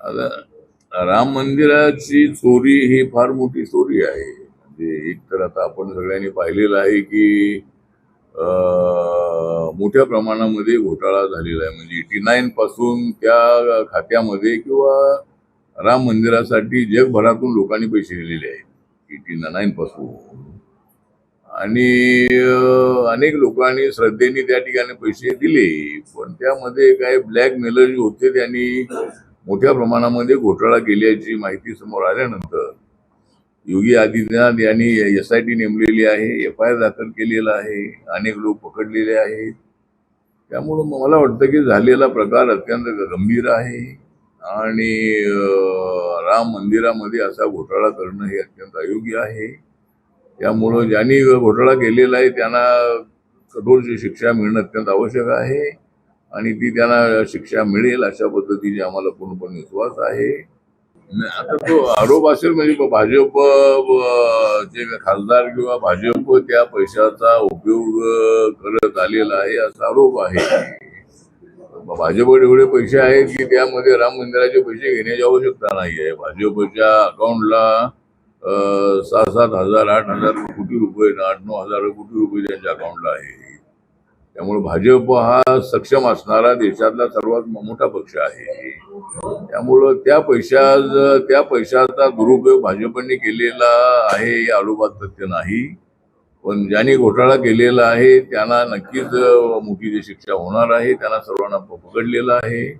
आता राम मंदिराची चोरी ही फार मोठी चोरी आहे. म्हणजे एक तर आता आपण सगळ्यांनी पाहिलेलं आहे की मोठ्या प्रमाणामध्ये घोटाळा झालेला आहे. म्हणजे 89 पासून त्या खात्यामध्ये किंवा राम मंदिरासाठी जगभरातून लोकांनी पैसे दिलेले आहेत 89 पासून. आणि अनेक लोकांनी श्रद्धेने त्या ठिकाणी पैसे दिले, पण त्यामध्ये काय ब्लॅक मेलर जे होते त्यांनी मोठ्या प्रमाणामध्ये घोटाळा केल्याची माहिती समोर आल्यानंतर योगी आदित्यनाथ यांनी SIT नेमलेली आहे, FIR दाखल केलेला आहे, अनेक लोक पकडलेले आहेत. त्यामुळं मला वाटतं की झालेला प्रकार अत्यंत गंभीर आहे आणि राम मंदिरामध्ये असा घोटाळा करणं हे अत्यंत अयोग्य आहे. त्यामुळं ज्यांनी घोटाळा केलेला आहे त्यांना कठोरची शिक्षा मिळणं अत्यंत आवश्यक आहे आणि ती त्यांना शिक्षा मिळेल अशा पद्धतीने आम्हाला पूर्णपणे विश्वास आहे. आता तो आरोप असेल म्हणजे भाजप जे खासदार किंवा भाजप त्या पैशाचा उपयोग करत आलेला आहे असा आरोप आहे. भाजपकडे एवढे पैसे आहेत की त्यामध्ये राम मंदिराचे पैसे घेण्याची आवश्यकता नाही आहे. भाजपच्या अकाउंटला 6-7 हजार 8,000 कोटी रुपये 8-9 हजार कोटी रुपये त्यांच्या अकाउंटला आहे. त्यामुळे भाजप हा सक्षम असणारा देशातला सर्वात मोठा पक्ष आहे. त्यामुळं त्या पैशाचा दुरुपयोग भाजपने केलेला आहे या आरोपात तथ्य नाही. पण ज्यांनी घोटाळा केलेला आहे त्यांना नक्कीच मोठी शिक्षा होणार आहे. त्यांना सर्वांना पकडलेलं आहे.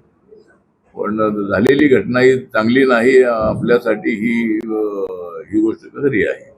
पण झालेली घटना ही चांगली नाही. आपल्यासाठी ही गोष्ट खरी आहे.